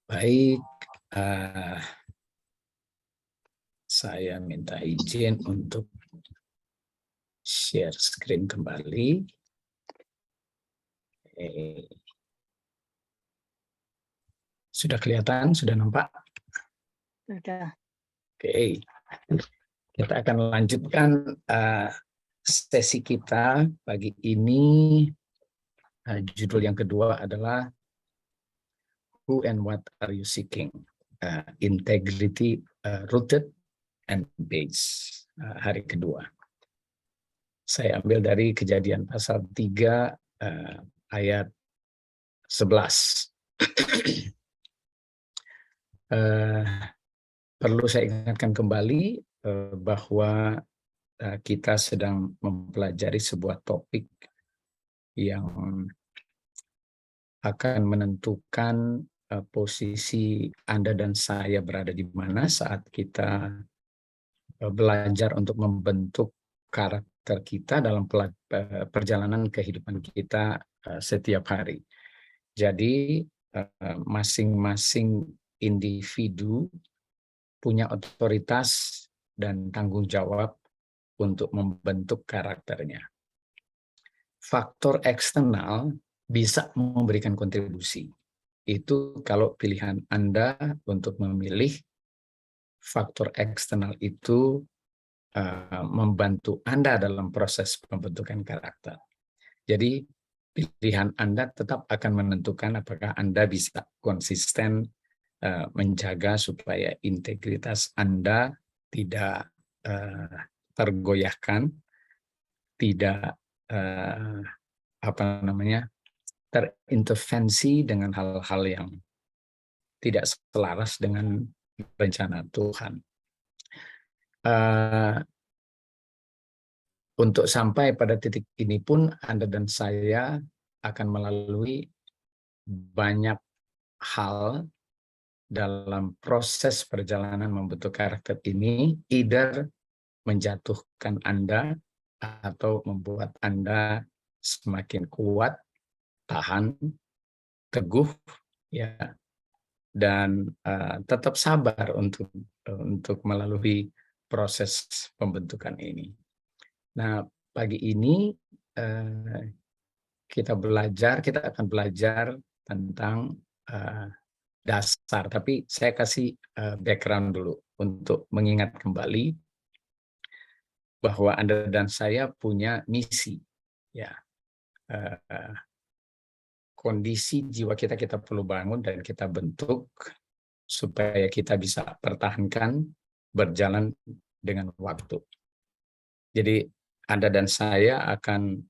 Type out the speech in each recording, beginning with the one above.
Baik, saya minta izin untuk share screen kembali. Sudah kelihatan, sudah nampak? Sudah. Oke, kita akan lanjutkan sesi kita pagi ini. Judul yang kedua adalah Who and What Are You Seeking? Integrity Rooted and Based. Hari kedua. Saya ambil dari Kejadian pasal 3 ayat 11. Perlu saya ingatkan kembali bahwa kita sedang mempelajari sebuah topik yang akan menentukan posisi Anda dan saya berada di mana saat kita belajar untuk membentuk karakter kita dalam perjalanan kehidupan kita setiap hari. Jadi masing-masing individu punya otoritas dan tanggung jawab untuk membentuk karakternya. Faktor eksternal bisa memberikan kontribusi. Itu kalau pilihan Anda untuk memilih faktor eksternal itu membantu Anda dalam proses pembentukan karakter. Jadi pilihan Anda tetap akan menentukan apakah Anda bisa konsisten menjaga supaya integritas Anda tidak tergoyahkan, tidak terintervensi dengan hal-hal yang tidak selaras dengan rencana Tuhan. Untuk sampai pada titik ini pun Anda dan saya akan melalui banyak hal dalam proses perjalanan membentuk karakter ini, either menjatuhkan Anda atau membuat Anda semakin kuat, tahan, teguh, ya, dan tetap sabar untuk melalui proses pembentukan ini. Nah, pagi ini kita akan belajar tentang dasar, tapi saya kasih background dulu untuk mengingat kembali bahwa Anda dan saya punya misi, ya. Kondisi jiwa kita perlu bangun dan kita bentuk supaya kita bisa pertahankan berjalan dengan waktu. Jadi Anda dan saya akan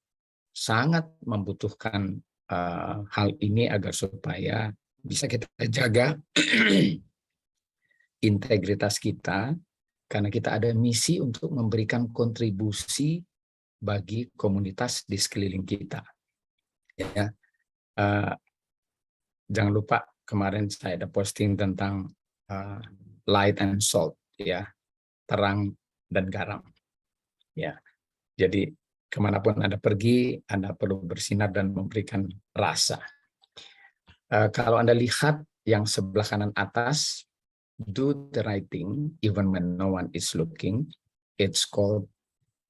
sangat membutuhkan hal ini agar supaya bisa kita jaga integritas kita, karena kita ada misi untuk memberikan kontribusi bagi komunitas di sekeliling kita. Ya, jangan lupa kemarin saya ada posting tentang light and salt, ya, terang dan garam. Ya, jadi kemanapun Anda pergi, Anda perlu bersinar dan memberikan rasa. Kalau Anda lihat yang sebelah kanan atas, do the right thing even when no one is looking, it's called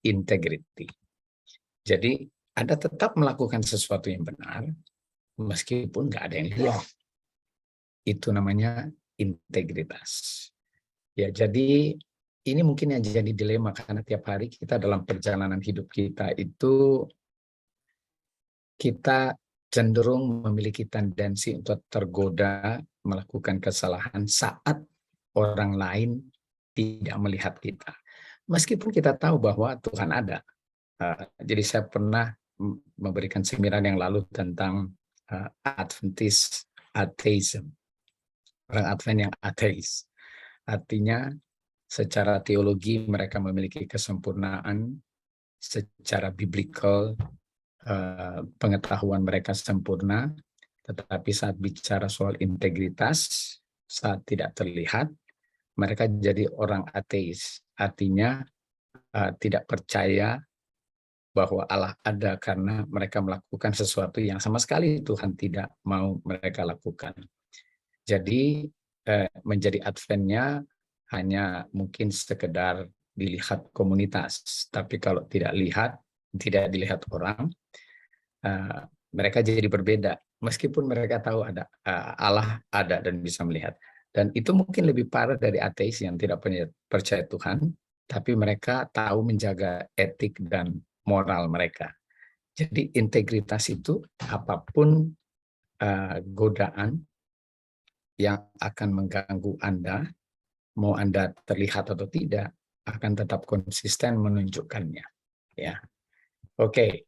integrity. Jadi Anda tetap melakukan sesuatu yang benar, meskipun nggak ada yang lihat. Itu namanya integritas. Ya, jadi ini mungkin yang jadi dilema, karena tiap hari kita dalam perjalanan hidup kita itu kita cenderung memiliki tendensi untuk tergoda melakukan kesalahan saat orang lain tidak melihat kita. Meskipun kita tahu bahwa Tuhan ada. Jadi saya pernah memberikan seminar yang lalu tentang Adventist atheism. Orang Advent yang ateis. Artinya secara teologi mereka memiliki kesempurnaan, secara biblical pengetahuan mereka sempurna, tetapi saat bicara soal integritas, saat tidak terlihat, mereka jadi orang ateis. Artinya tidak percaya bahwa Allah ada, karena mereka melakukan sesuatu yang sama sekali Tuhan tidak mau mereka lakukan. Jadi menjadi Advent-nya hanya mungkin sekedar dilihat komunitas, tapi kalau tidak dilihat orang, mereka jadi berbeda. Meskipun mereka tahu ada Allah ada dan bisa melihat. Dan itu mungkin lebih parah dari ateis yang tidak percaya Tuhan, tapi mereka tahu menjaga etik dan moral mereka. Jadi integritas itu apapun godaan yang akan mengganggu Anda, mau Anda terlihat atau tidak, akan tetap konsisten menunjukkannya. Ya, oke.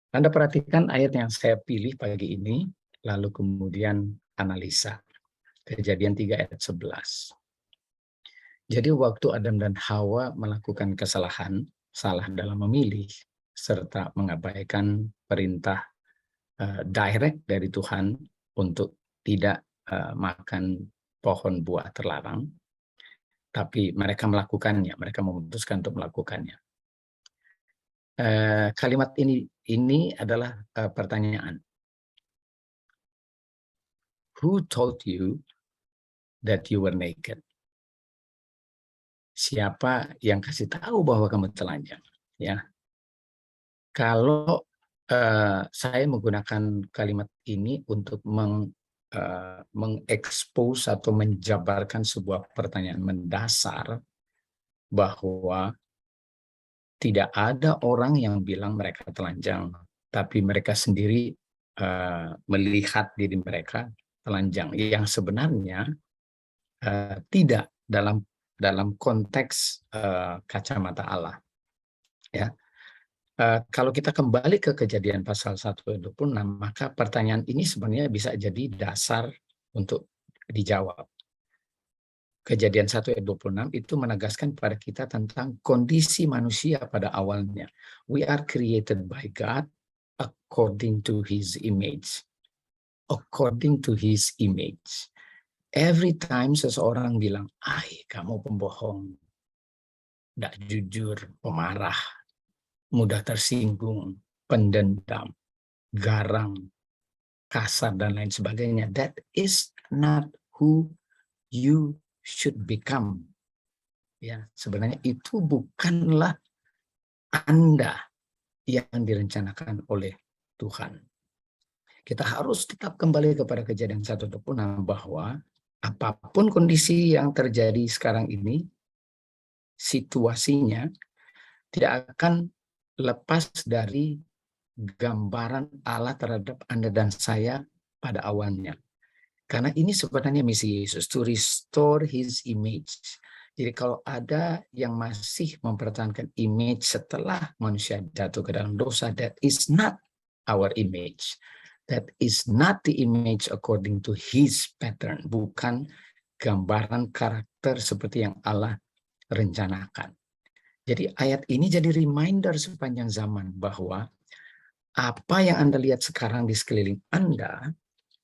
Anda perhatikan ayat yang saya pilih pagi ini, lalu kemudian analisa. Kejadian 3 ayat 11. Jadi waktu Adam dan Hawa melakukan kesalahan, salah dalam memilih, serta mengabaikan perintah direct dari Tuhan untuk tidak makan pohon buah terlarang, tapi mereka melakukannya, mereka memutuskan untuk melakukannya. Kalimat ini adalah pertanyaan. Who told you that you were naked? Siapa yang kasih tahu bahwa kamu telanjang? Ya, kalau saya menggunakan kalimat ini untuk mengekspos atau menjabarkan sebuah pertanyaan mendasar bahwa tidak ada orang yang bilang mereka telanjang, tapi mereka sendiri melihat diri mereka telanjang, yang sebenarnya tidak dalam konteks kacamata Allah. Ya, kalau kita kembali ke Kejadian pasal 1 ayat 26, maka pertanyaan ini sebenarnya bisa jadi dasar untuk dijawab. Kejadian 1 ayat 26 itu menegaskan pada kita tentang kondisi manusia pada awalnya. We are created by God according to His image. According to His image. Every time seseorang bilang, kamu pembohong, tidak jujur, pemarah, mudah tersinggung, pendendam, garang, kasar, dan lain sebagainya. That is not who you should become. Ya, sebenarnya itu bukanlah Anda yang direncanakan oleh Tuhan. Kita harus tetap kembali kepada Kejadian 1:26 bahwa apapun kondisi yang terjadi sekarang ini, situasinya tidak akan lepas dari gambaran Allah terhadap Anda dan saya pada awalnya. Karena ini sebenarnya misi Yesus, to restore His image. Jadi kalau ada yang masih mempertahankan image setelah manusia jatuh ke dalam dosa, that is not our image. That is not the image according to His pattern. Bukan gambaran karakter seperti yang Allah rencanakan. Jadi ayat ini jadi reminder sepanjang zaman bahwa apa yang Anda lihat sekarang di sekeliling Anda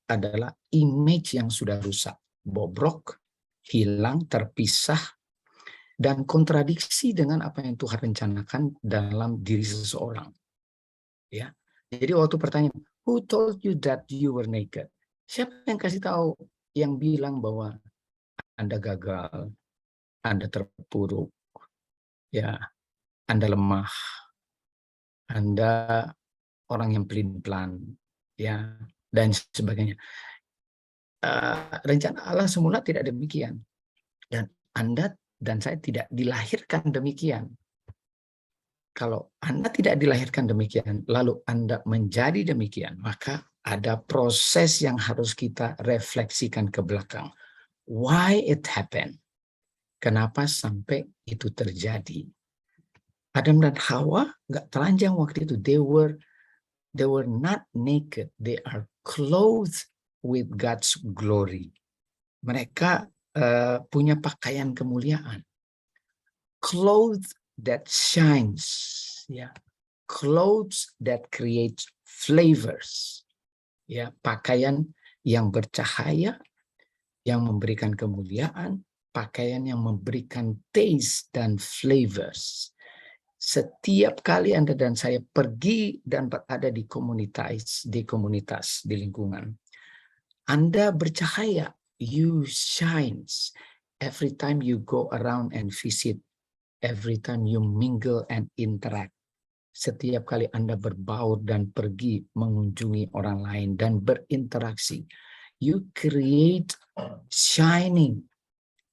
adalah image yang sudah rusak, bobrok, hilang, terpisah, dan kontradiksi dengan apa yang Tuhan rencanakan dalam diri seseorang. Ya, jadi waktu pertanyaan, who told you that you were naked? Siapa yang kasih tahu, yang bilang bahwa Anda gagal, Anda terpuruk, ya, Anda lemah, Anda orang yang pelin-pelan, ya, dan sebagainya. Rencana Allah semula tidak demikian, dan Anda dan saya tidak dilahirkan demikian. Kalau Anda tidak dilahirkan demikian, lalu Anda menjadi demikian, maka ada proses yang harus kita refleksikan ke belakang. Why it happened? Kenapa sampai itu terjadi? Adam dan Hawa nggak telanjang waktu itu. They were not naked. They are clothed with God's glory. Mereka punya pakaian kemuliaan. Clothes that shines, ya, clothes that create flavors, ya, pakaian yang bercahaya, yang memberikan kemuliaan, pakaian yang memberikan taste dan flavors. Setiap kali Anda dan saya pergi dan berada di komunitas, di lingkungan, Anda bercahaya, you shines every time you go around and visit, every time you mingle and interact. Setiap kali Anda berbaur dan pergi mengunjungi orang lain dan berinteraksi, you create shining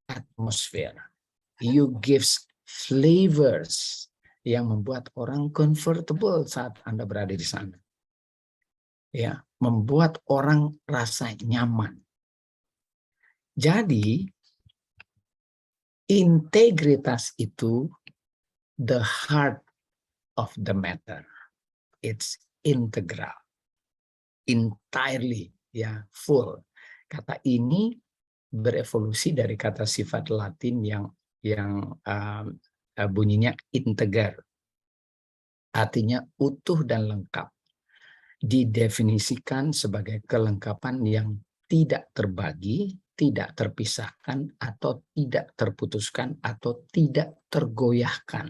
atmosphere. You gives flavors yang membuat orang comfortable saat Anda berada di sana. Ya, membuat orang rasa nyaman. Jadi, integritas itu the heart of the matter. It's integral, entirely, ya, full. Kata ini berevolusi dari kata sifat Latin yang bunyinya integer, artinya utuh dan lengkap. Didefinisikan sebagai kelengkapan yang tidak terbagi, tidak terpisahkan, atau tidak terputuskan, atau tidak tergoyahkan.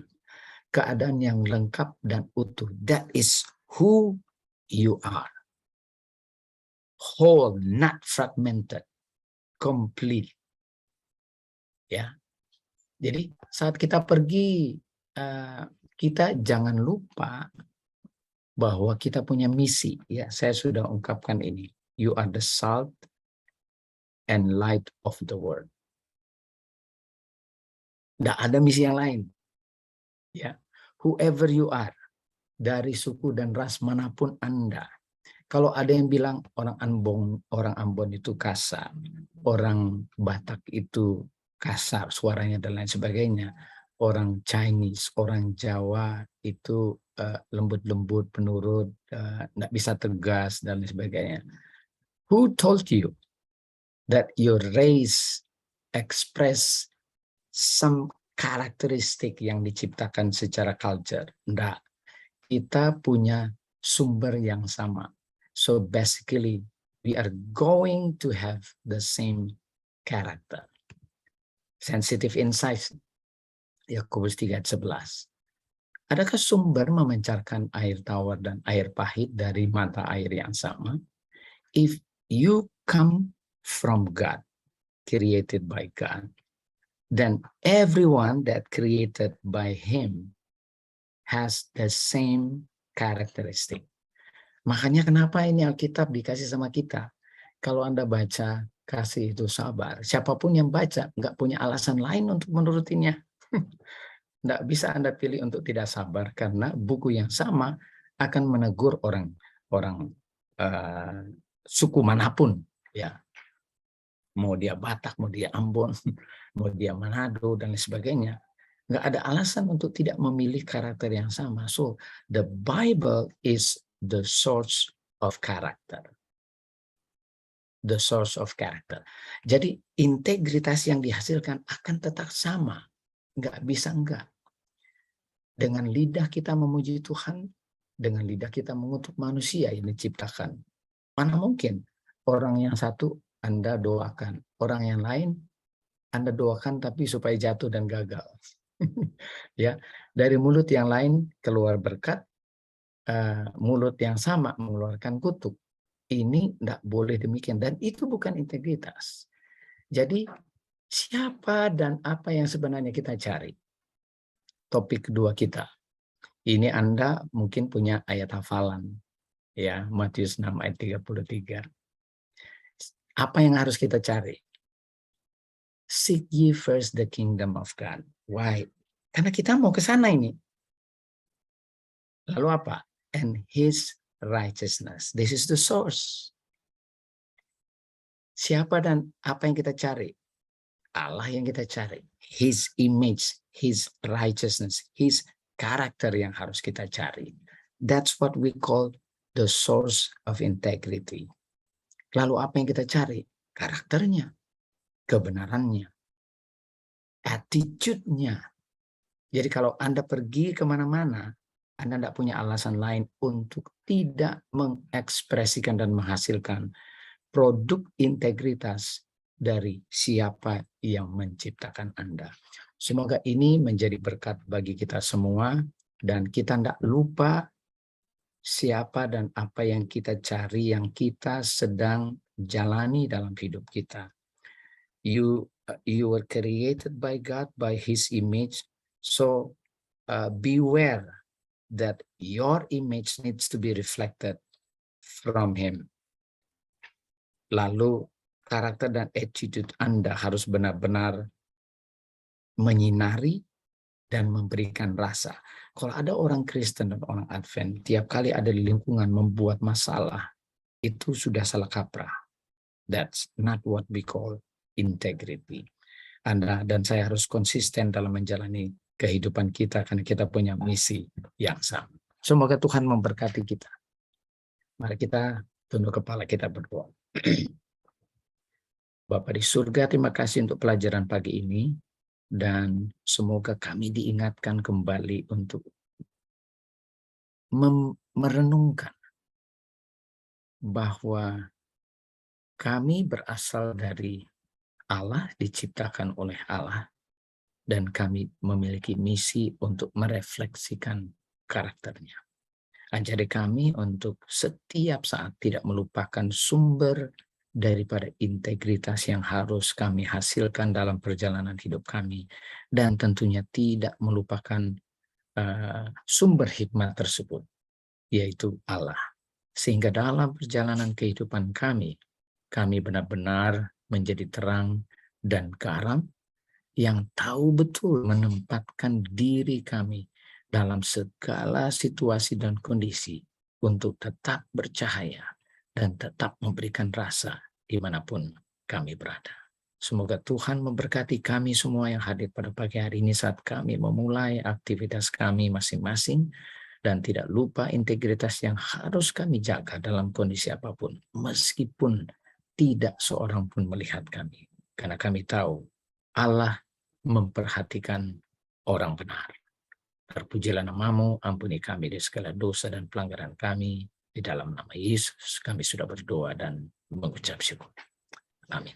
Keadaan yang lengkap dan utuh. That is who you are. Whole, not fragmented. Complete. Ya. Jadi saat kita pergi, kita jangan lupa bahwa kita punya misi. Ya, saya sudah ungkapkan ini. You are the salt and light of the world. Tidak ada misi yang lain. Ya, whoever you are, dari suku dan ras manapun Anda. Kalau ada yang bilang orang Ambon itu kasar, orang Batak itu kasar suaranya dan lain sebagainya, orang Chinese, orang Jawa itu lembut-lembut, penurut, tidak bisa tegas dan lain sebagainya. Who told you that your race express some karakteristik yang diciptakan secara culture? Tidak. Kita punya sumber yang sama. So basically, we are going to have the same character. Sensitive insight, Yakobus 3:11. Adakah sumber memancarkan air tawar dan air pahit dari mata air yang sama? If you come from God, created by God, then everyone that created by Him has the same characteristic. Makanya kenapa ini Alkitab dikasih sama kita? Kalau Anda baca, kasih itu sabar. Siapapun yang baca, nggak punya alasan lain untuk menurutinya. Nggak bisa Anda pilih untuk tidak sabar, karena buku yang sama akan menegur orang suku manapun. Ya, mau dia Batak, mau dia Ambon, mau dia Manado, dan lain sebagainya. Nggak ada alasan untuk tidak memilih karakter yang sama. So, the Bible is the source of character. The source of character. Jadi, integritas yang dihasilkan akan tetap sama. Nggak bisa enggak. Dengan lidah kita memuji Tuhan, dengan lidah kita mengutuk manusia yang diciptakan. Mana mungkin orang yang satu Anda doakan, orang yang lain Anda doakan tapi supaya jatuh dan gagal. Ya, dari mulut yang lain keluar berkat, mulut yang sama mengeluarkan kutuk. Ini tidak boleh demikian, dan itu bukan integritas. Jadi siapa dan apa yang sebenarnya kita cari? Topik kedua kita. Ini Anda mungkin punya ayat hafalan, ya, Matius 6 ayat 33. Apa yang harus kita cari? Seek ye first the kingdom of God. Why? Karena kita mau ke sana ini. Lalu apa? And His righteousness. This is the source. Siapa dan apa yang kita cari? Allah yang kita cari. His image, His righteousness, His karakter yang harus kita cari. That's what we call the source of integrity. Lalu apa yang kita cari? Karakternya, kebenarannya, attitude-nya. Jadi kalau Anda pergi kemana-mana, Anda tidak punya alasan lain untuk tidak mengekspresikan dan menghasilkan produk integritas dari siapa yang menciptakan Anda. Semoga ini menjadi berkat bagi kita semua, dan kita tidak lupa siapa dan apa yang kita cari, yang kita sedang jalani dalam hidup kita. You were created by God, by His image. So beware that your image needs to be reflected from Him. Lalu karakter dan attitude Anda harus benar-benar menyinari dan memberikan rasa. Kalau ada orang Kristen dan orang Advent, tiap kali ada di lingkungan membuat masalah, itu sudah salah kaprah. That's not what we call integrity. Anda dan saya harus konsisten dalam menjalani kehidupan kita karena kita punya misi yang sama. Semoga Tuhan memberkati kita. Mari kita tunduk kepala, kita berdoa. Bapa di surga, terima kasih untuk pelajaran pagi ini. Dan semoga kami diingatkan kembali untuk merenungkan bahwa kami berasal dari Allah, diciptakan oleh Allah, dan kami memiliki misi untuk merefleksikan karakternya. Ajari kami untuk setiap saat tidak melupakan sumber daripada integritas yang harus kami hasilkan dalam perjalanan hidup kami, dan tentunya tidak melupakan sumber hikmat tersebut, yaitu Allah. Sehingga dalam perjalanan kehidupan kami benar-benar menjadi terang dan garam yang tahu betul menempatkan diri kami dalam segala situasi dan kondisi untuk tetap bercahaya dan tetap memberikan rasa dimanapun kami berada. Semoga Tuhan memberkati kami semua yang hadir pada pagi hari ini saat kami memulai aktivitas kami masing-masing, dan tidak lupa integritas yang harus kami jaga dalam kondisi apapun, meskipun tidak seorang pun melihat kami. Karena kami tahu Allah memperhatikan orang benar. Terpujilah namamu, ampuni kami dari segala dosa dan pelanggaran kami. Di dalam nama Yesus kami sudah berdoa dan mengucap syukur. Amin.